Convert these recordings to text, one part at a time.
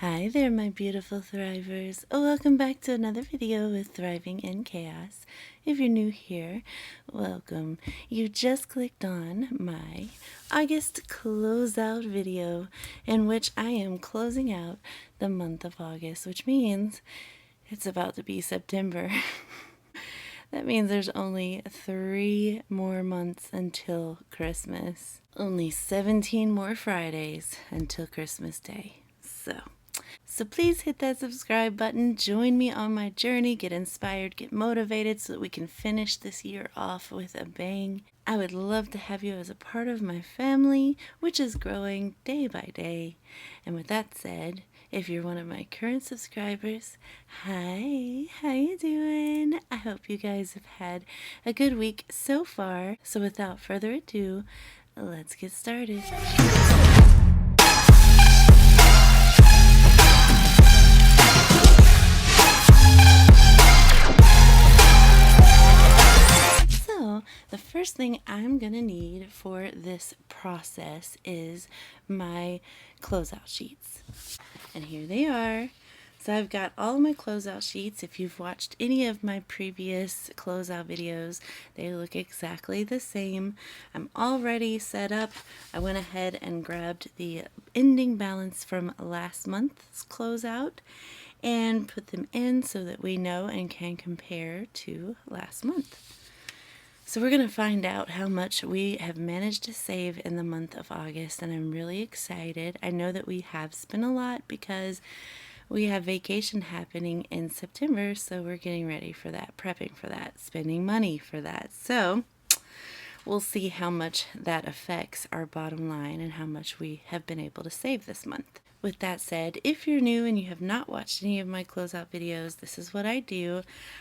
Hi there, my beautiful thrivers. Welcome back to another video with Thriving in Chaos. If you're new here, welcome. You just clicked on my August closeout video in which I am closing out the month of August, which means it's about to be September. That means there's only 3 more months until Christmas. Only 17 more Fridays until Christmas Day. So please hit that subscribe button, join me on my journey, get inspired, get motivated so that we can finish this year off with a bang. I would love to have you as a part of my family, which is growing day by day. And with that said, if you're one of my current subscribers, hi, how you doing? I hope you guys have had a good week so far. So without further ado, let's get started. The first thing I'm going to need for this process is my closeout sheets. And here they are. So I've got all my closeout sheets. If you've watched any of my previous closeout videos, they look exactly the same. I'm already set up. I went ahead and grabbed the ending balance from last month's closeout and put them in so that we know and can compare to last month. So we're going to find out how much we have managed to save in the month of August, and I'm really excited. I know that we have spent a lot because we have vacation happening in September, so we're getting ready for that, prepping for that, spending money for that. So we'll see how much that affects our bottom line and how much we have been able to save this month. With that said, if you're new and you have not watched any of my closeout videos, this is what I do.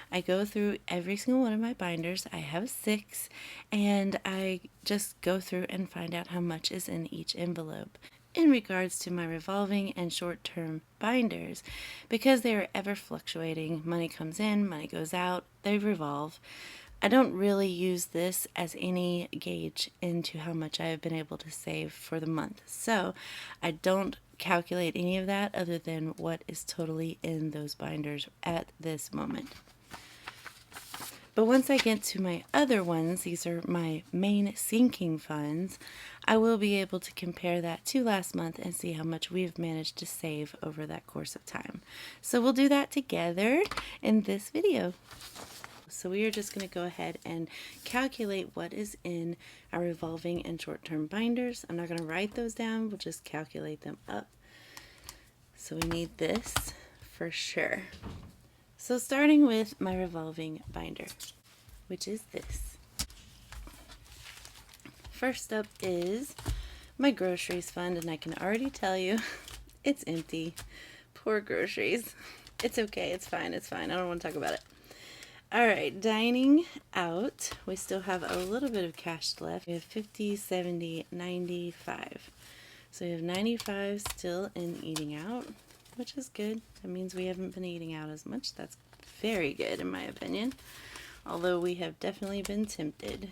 I go through every single one of my binders. I have 6, and I just go through and find out how much is in each envelope. In regards to my revolving and short-term binders, because they are ever fluctuating, money comes in, money goes out, they revolve. I don't really use this as any gauge into how much I have been able to save for the month. So I don't calculate any of that other than what is totally in those binders at this moment. But once I get to my other ones, these are my main sinking funds, I will be able to compare that to last month and see how much we've managed to save over that course of time. So we'll do that together in this video. So we are just going to go ahead and calculate what is in our revolving and short-term binders. I'm not going to write those down, we'll just calculate them up. So we need this for sure. So starting with my revolving binder, which is this. First up is my Groceries Fund, and I can already tell you it's empty. Poor groceries. It's okay, it's fine, I don't want to talk about it. Alright, dining out, we still have a little bit of cash left. We have 50, 70, 95. So we have 95 still in eating out, which is good. That means we haven't been eating out as much. That's very good in my opinion. Although we have definitely been tempted.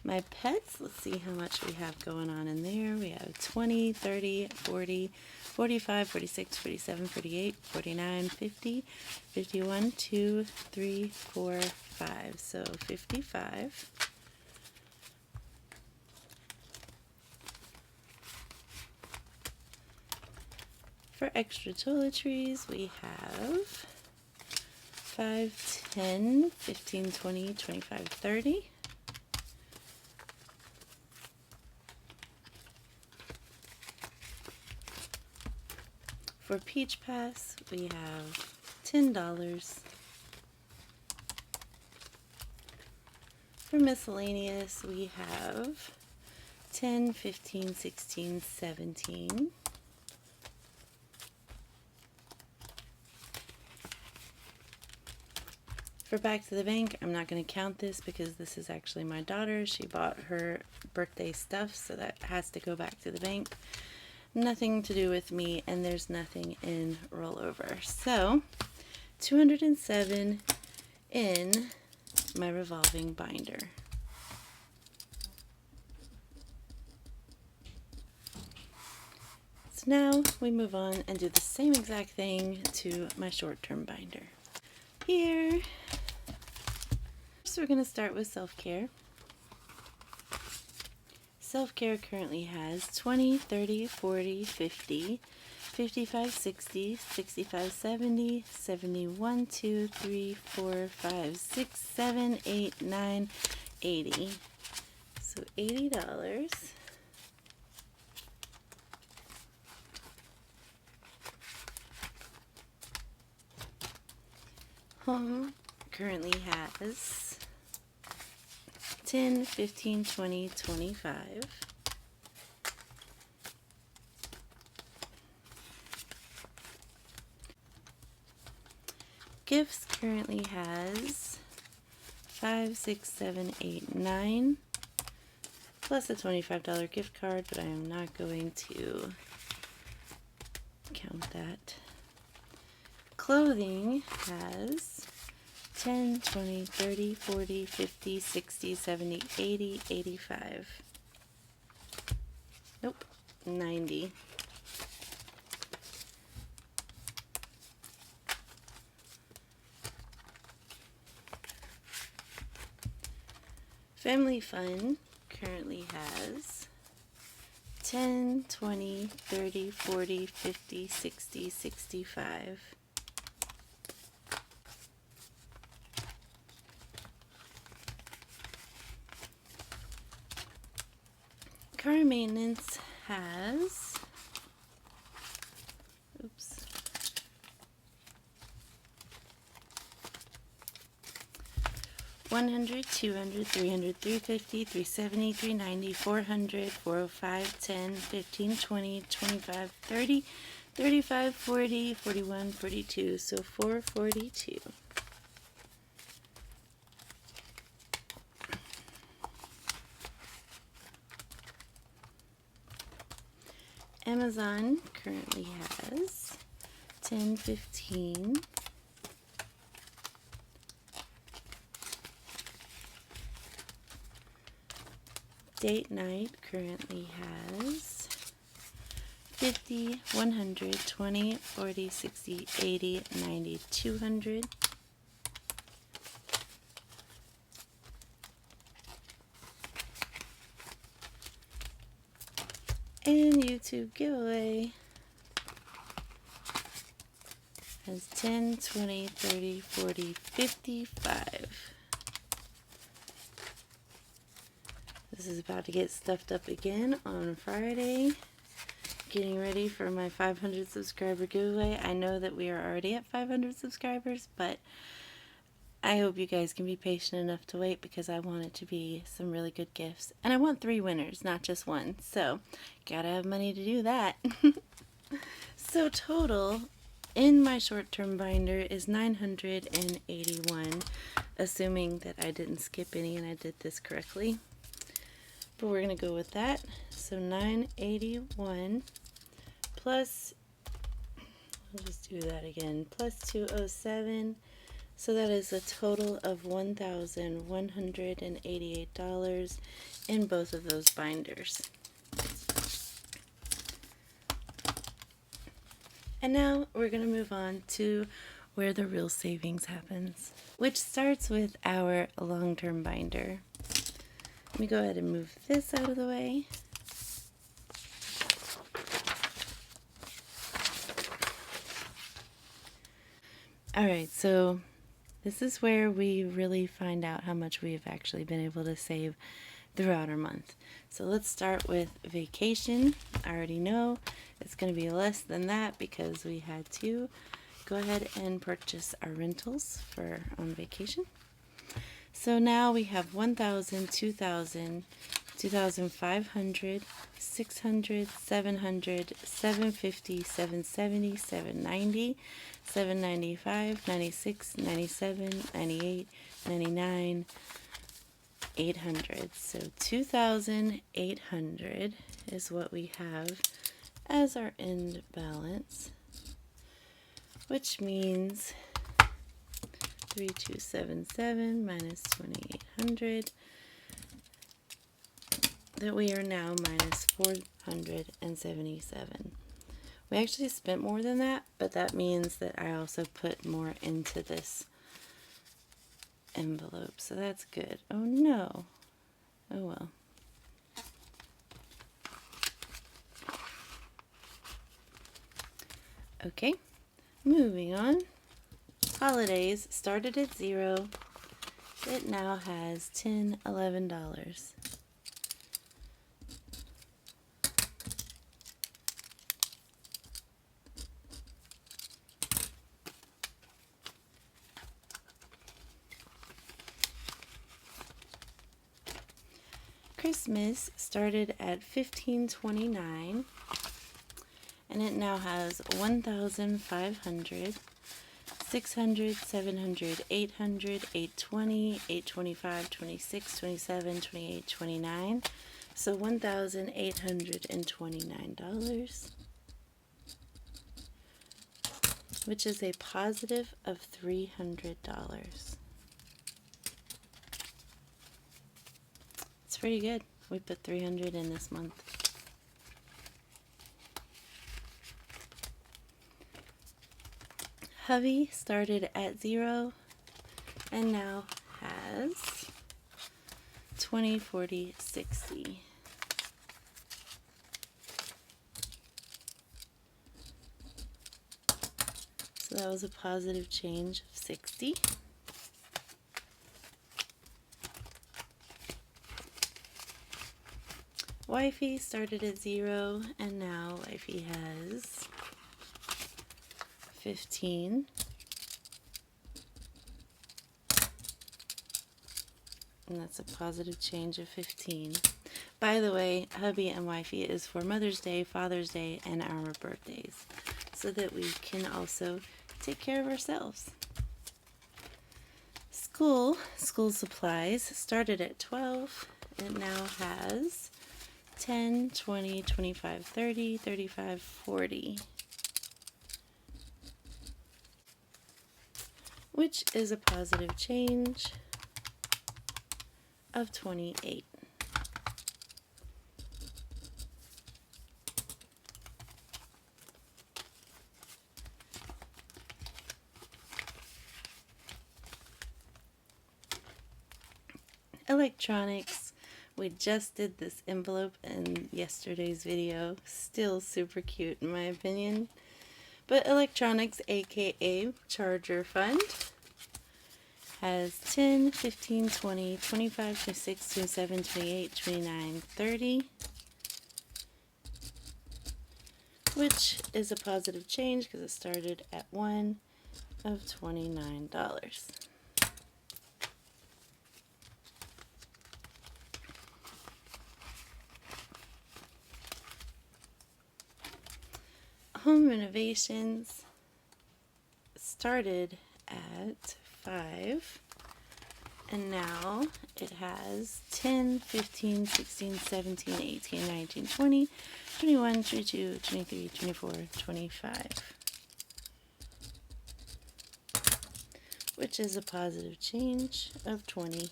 My pets, let's see how much we have going on in there. We have 20, 30, 40, 45, 46, 47, 48, 49, 50, 51, 2, 3, 4, 5. So 55. For extra toiletries, we have 5, 10, 15, 20, 25, 30. For Peach Pass, we have $10. For miscellaneous, we have 10, 15, 16, 17. For Back to the Bank, I'm not going to count this because this is actually my daughter. She bought her birthday stuff, so that has to go back to the bank. Nothing to do with me, and there's nothing in rollover. So 207 in my revolving binder. now we move on and do the same exact thing to my short-term binder. Here, so we're going to start with self-care. Self-care currently has 20, 30, 40, 50, 55, 60, 65, 70, 71, 2, 3, 4, 5, 6, 7, 8, 9, 80. So $80. Home currently has 10, 15, 20, 25. Gifts currently has 5, 6, 7, 8, 9, plus a $25 gift card, but I am not going to count that. Clothing has 10, 20, 30, 40, 50, 60, 70, 80, 85. Nope, 90. Family Fund currently has 10, 20, 30, 40, 50, 60, 65. Car maintenance has, oops, 100, 200, 300, 350, 370, 390, 400, 405, 10, 15, 20, 25, 30, 35, 40, 41, 42, so 442. Amazon currently has 10, 15, Date night currently has 50, 100, 20, 40, 60, 80, 90, 200. And YouTube giveaway has 10, 20, 30, 40, 55. This is about to get stuffed up again on Friday. Getting ready for my 500 subscriber giveaway. I know that we are already at 500 subscribers, but I hope you guys can be patient enough to wait because I want it to be some really good gifts. And I want 3 winners, not just one. So, gotta have money to do that. So total in my short-term binder is 981, assuming that I didn't skip any and I did this correctly. But we're going to go with that. So 981 plus, I'll just do that again, plus 207. So that is a total of $1,188 in both of those binders. And now we're going to move on to where the real savings happens, which starts with our long-term binder. Let me go ahead and move this out of the way. Alright, so this is where we really find out how much we've actually been able to save throughout our month. So let's start with vacation. I already know it's going to be less than that because we had to go ahead and purchase our rentals for on vacation. So now we have 1,000, 2,000, 2,500, 600, 700, 750, 770, 790, 795, 96, 97, 98, 99, 800. So 2,800 is what we have as our end balance, which means 3,277 minus 2,800, that we are now minus 477. We actually spent more than that, but that means that I also put more into this envelope, so that's good. Oh no. Oh well. Okay, moving on. Holidays started at $0. It now has $10, $11. Christmas started at $15.29, and it now has 1,500, 600, 700, 800, 820, 825, 26, 27, 28, 29. So $1,829, which is a positive of $300. It's pretty good. We put 300 in this month. Hubby started at $0 and now has 20, 40, 60. So that was a positive change of 60. Wifey started at $0 and now wifey has 15. And that's a positive change of 15. By the way, hubby and wifey is for Mother's Day, Father's Day, and our birthdays, so that we can also take care of ourselves. School supplies started at $12. It now has 10, 20, 25, 30, 35, 40. Which is a positive change of 28. Electronics. We just did this envelope in yesterday's video. Still super cute in my opinion. But electronics, aka Charger Fund, has 10, 15, 20, 25, 26, 27, 28, 29, 30, which is a positive change because it started at $1 of $29. Home renovations started at $5, and now it has 10, 15, 16, 17, 18, 19, 20, 21, 22, 23, 24, 25, which is a positive change of 20.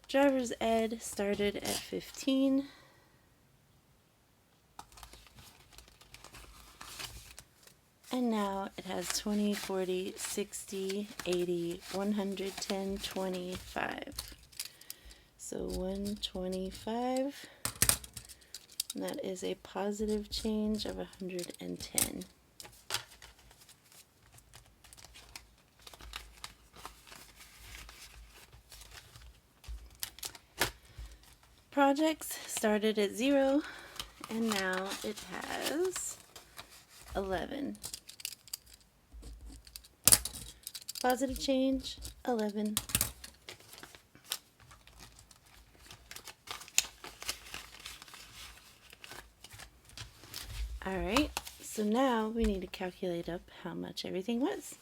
Driver's ed started at 15. And now it has 20, 40, 60, 80, 110, 25. So 125. And that is a positive change of 110. Projects started at 0 and now it has 11. Positive change, 11. Alright, so now we need to calculate up how much everything was.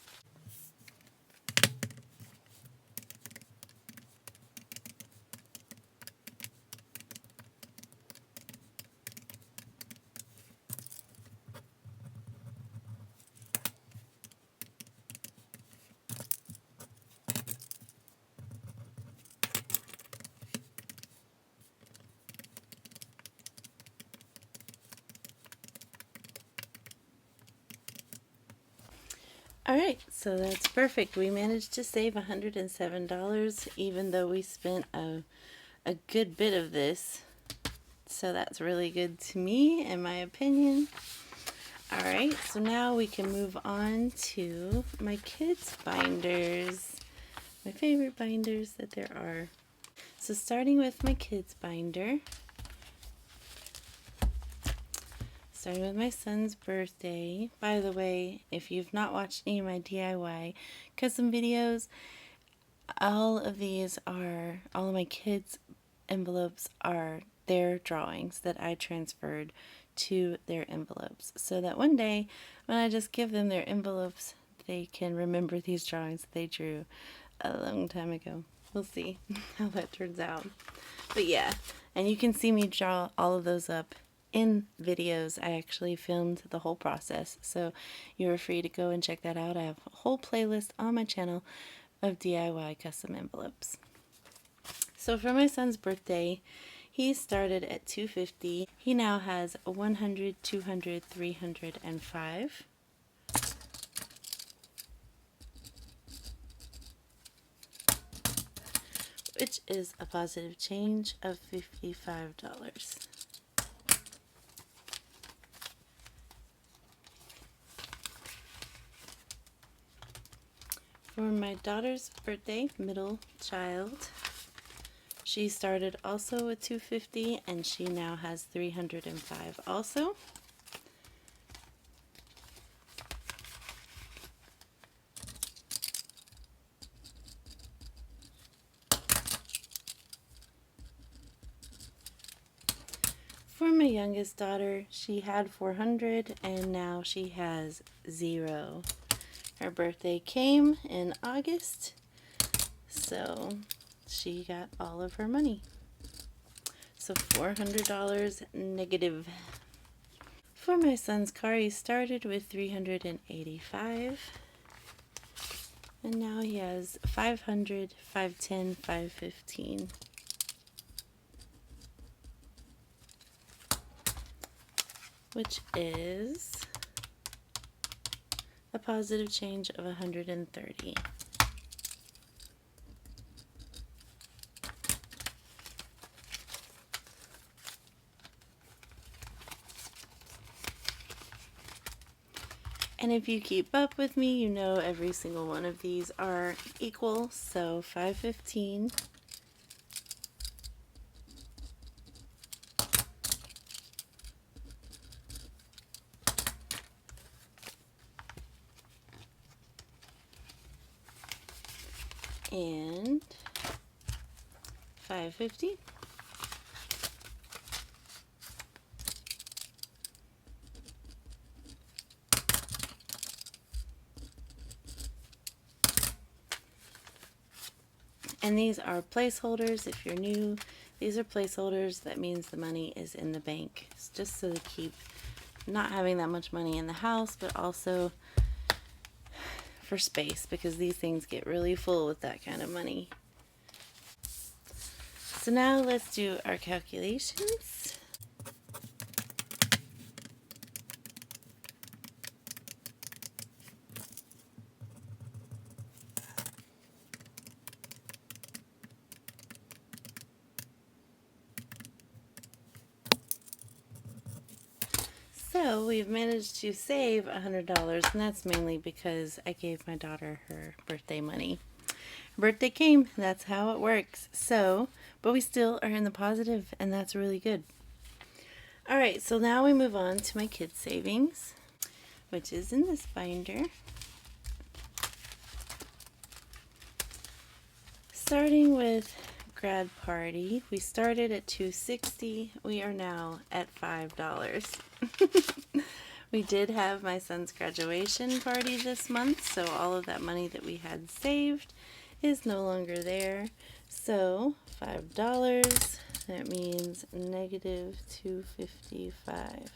Alright, so that's perfect. We managed to save $107 even though we spent a good bit of this. So that's really good to me, in my opinion. Alright, so now we can move on to my kids' binders. My favorite binders that there are. So starting with my kids' binder. Starting with my son's birthday. By the way, if you've not watched any of my DIY custom videos, all of my kids' envelopes are their drawings that I transferred to their envelopes. So that one day, when I just give them their envelopes, they can remember these drawings that they drew a long time ago. We'll see how that turns out. But yeah, and you can see me draw all of those up in videos. I actually filmed the whole process, so you're free to go and check that out. I have a whole playlist on my channel of DIY custom envelopes. So for my son's birthday, he started at $250. He now has 100, 200, 300, and 5. Which is a positive change of $55. For my daughter's birthday, middle child, she started also with $250 and she now has 305 also. For my youngest daughter, she had 400 and now she has 0. Her birthday came in August, so she got all of her money. So $400 negative. For my son's car, he started with 385 and now he has 500, 510, 515. Which is a positive change of 130. And if you keep up with me, you know every single one of these are equal. So 515, and 550. And these are placeholders. If you're new, these are placeholders. That means the money is in the bank. It's just so to keep not having that much money in the house, but also for space, because these things get really full with that kind of money. So now let's do our calculations. So we've managed to save $100, and that's mainly because I gave my daughter her birthday money. Her birthday came, that's how it works. So, but we still are in the positive, and that's really good. Alright, so now we move on to my kids' savings, which is in this binder. Starting with grad party, we started at $260. We are now at $5. We did have my son's graduation party this month, so all of that money that we had saved is no longer there. So $5, that means negative $255.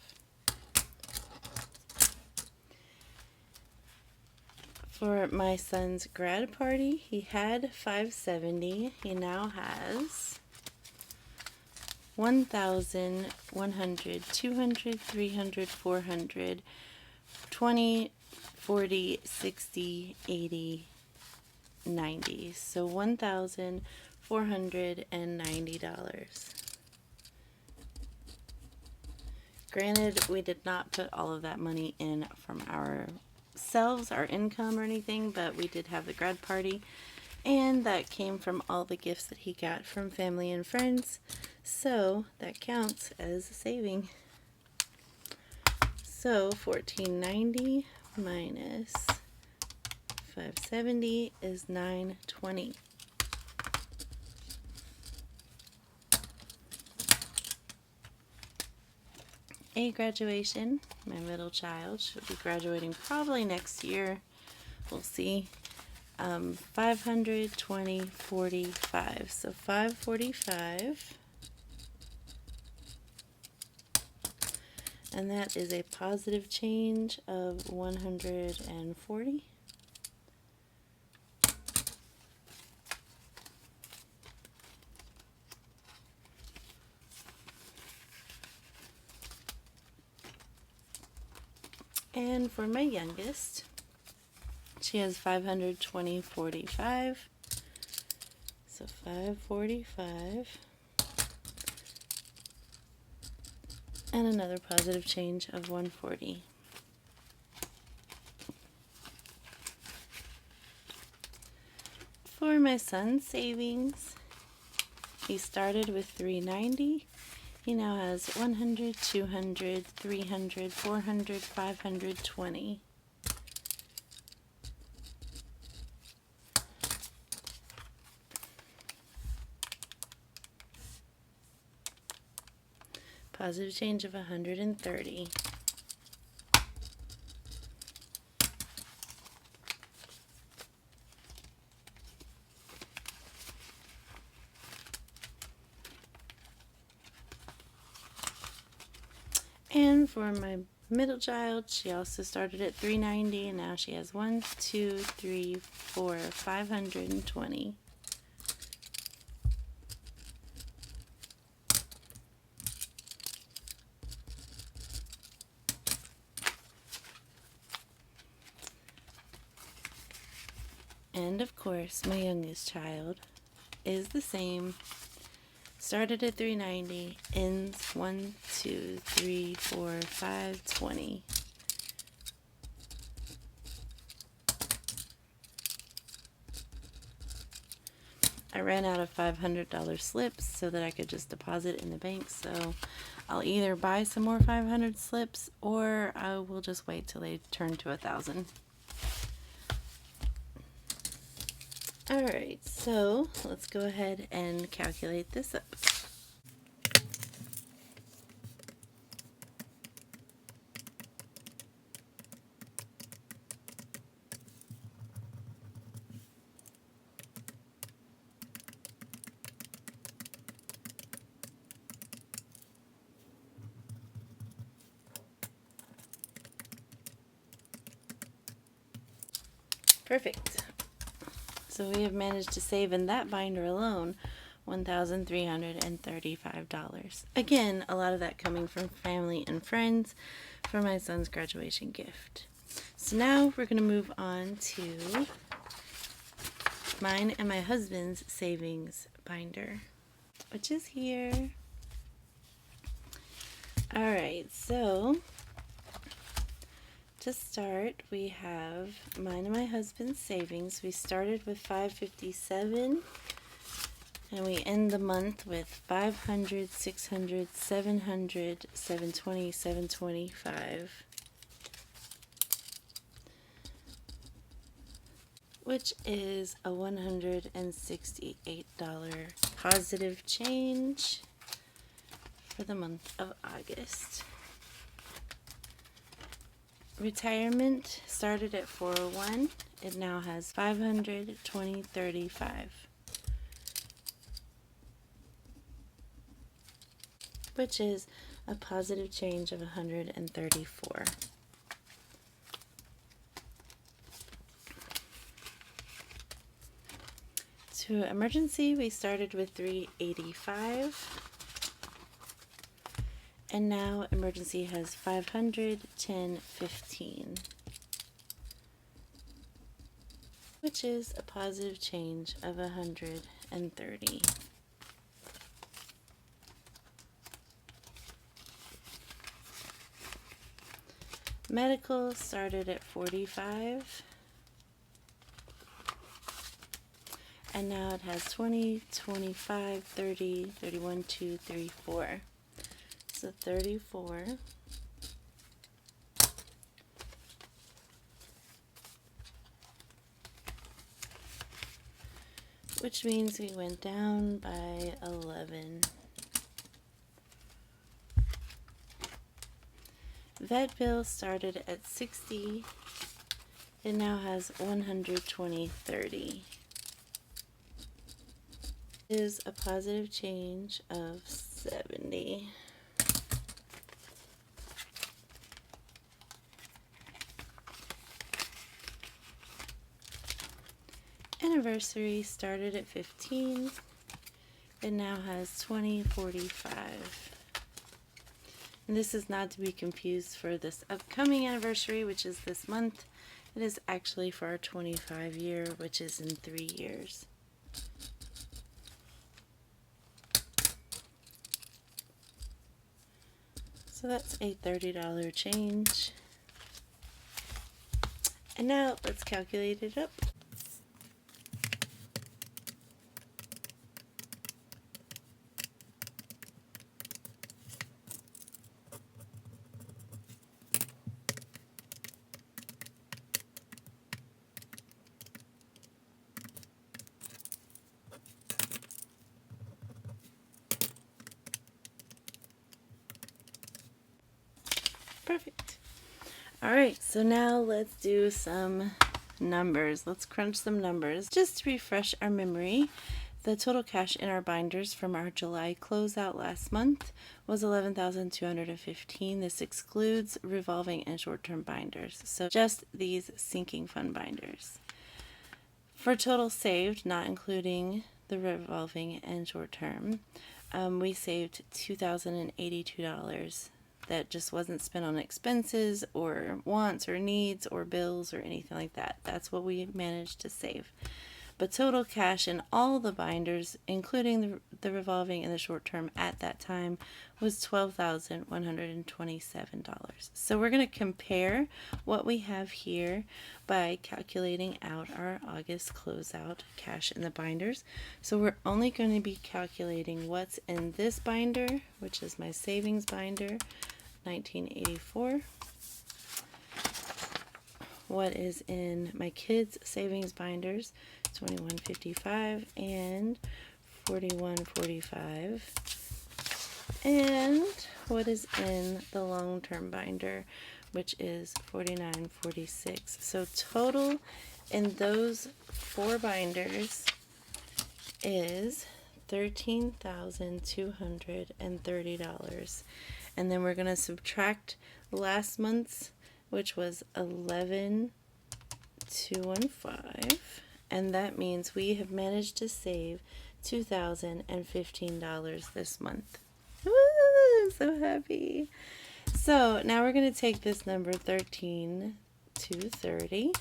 For my son's grad party, he had $570. He now has 1,000, 100, 200, 300, 400, 20, 40, 60, 80, 90. So $1,490. Granted, we did not put all of that money in from ourselves, our income or anything, but we did have the grad party, and that came from all the gifts that he got from family and friends. So that counts as a saving. So $1,490 minus 570 is $920. A graduation. My middle child should be graduating probably next year. We'll see. 520, 45. So 545. And that is a positive change of 140. And for my youngest, she has 520, 45. So 545. And another positive change of 140. For my son's savings, he started with $390. He now has 100, 200, 300, 400, 520. Positive change of 130. And for my middle child, she also started at $390, and now she has 1, 2, 3, 4, 520. And of course, my youngest child is the same. Started at $390, ends 1, 2, 3, 4, 520. I ran out of $500 slips so that I could just deposit in the bank, so I'll either buy some more 500 slips or I will just wait till they turn to 1,000. Alright, so let's go ahead and calculate this up. Perfect. So we have managed to save in that binder alone $1,335. Again, a lot of that coming from family and friends for my son's graduation gift. So now we're going to move on to mine and my husband's savings binder, which is here. Alright, so to start, we have mine and my husband's savings. We started with $557, and we end the month with $500, $600, $700, $720, $725, which is a $168 positive change for the month of August. Retirement started at $401. It now has $500, $20, $35. Which is a positive change of $134. To emergency, we started with $385. And now emergency has $500, $10, $15. which is a positive change of 130. Medical started at 45, and now it has 20, 25, 30, 31, 2, 34. So 34. Which means we went down by 11. Vet bill started at 60. It now has 120.30. Is a positive change of 70. Anniversary started at 15. It now has 20.45. And this is not to be confused for this upcoming anniversary, which is this month. It is actually for our 25 year, which is in 3 years. So that's a $30 change. And now let's calculate it up. Perfect. All right, so now let's do some numbers. Let's crunch some numbers. Just to refresh our memory, the total cash in our binders from our July closeout last month was $11,215. This excludes revolving and short-term binders, so just these sinking fund binders. For total saved, not including the revolving and short-term, we saved $2,082. That just wasn't spent on expenses or wants or needs or bills or anything like that. That's what we managed to save. But total cash in all the binders, including the revolving and the short term at that time, was $12,127. So we're going to compare what we have here by calculating out our August closeout cash in the binders. So we're only going to be calculating what's in this binder, which is my savings binder, 1984. What is in my kids' savings binders, 2155 and 4145, and what is in the long-term binder, which is 4946. So total in those 4 binders is $13,230. And then we're going to subtract last month's, which was 11,215, and that means we have managed to save $2,015 this month. Woo! I'm so happy. So now we're going to take this number 13,230,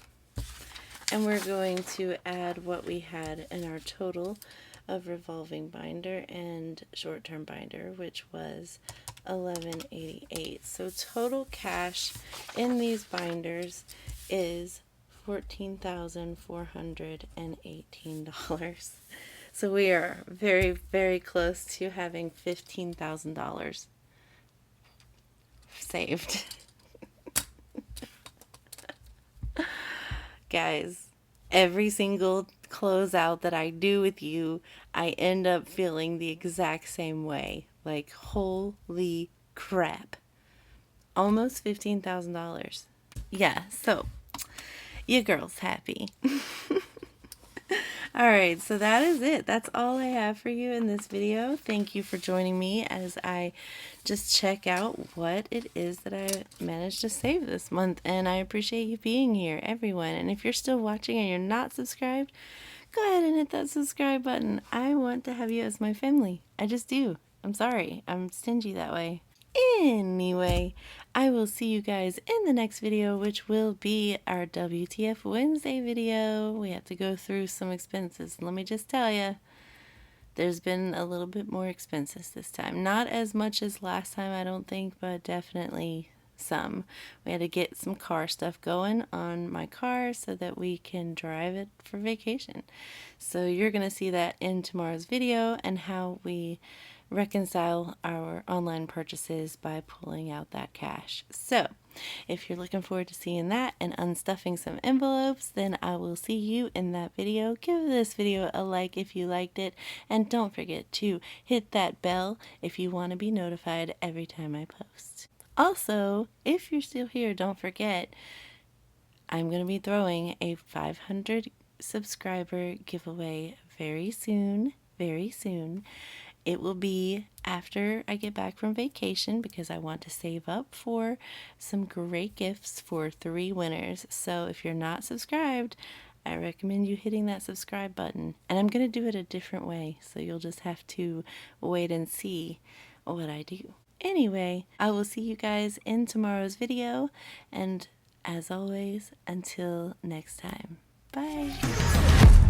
and we're going to add what we had in our total of revolving binder and short-term binder, which was 1188. So total cash in these binders is $14,418. So we are very, very close to having $15,000 saved. Guys, every single closeout that I do with you, I end up feeling the exact same way. Like, holy crap. Almost $15,000. Yeah, so your girl's happy. Alright, so that is it. That's all I have for you in this video. Thank you for joining me as I just check out what it is that I managed to save this month. And I appreciate you being here, everyone. And if you're still watching and you're not subscribed, go ahead and hit that subscribe button. I want to have you as my family. I just do. I'm sorry. I'm stingy that way. Anyway, I will see you guys in the next video, which will be our WTF Wednesday video. We have to go through some expenses. Let me just tell you, there's been a little bit more expenses this time. Not as much as last time, I don't think, but definitely some. We had to get some car stuff going on my car so that we can drive it for vacation. So you're going to see that in tomorrow's video, and how we reconcile our online purchases by pulling out that cash. So if you're looking forward to seeing that and unstuffing some envelopes, then I will see you in that video. Give this video a like if you liked it, and don't forget to hit that bell if you want to be notified every time I post. Also, if you're still here, don't forget, I'm going to be throwing a 500 subscriber giveaway very soon, very soon. It will be after I get back from vacation, because I want to save up for some great gifts for 3 winners. So if you're not subscribed, I recommend you hitting that subscribe button. And I'm going to do it a different way, so you'll just have to wait and see what I do. Anyway, I will see you guys in tomorrow's video, and as always, until next time, bye!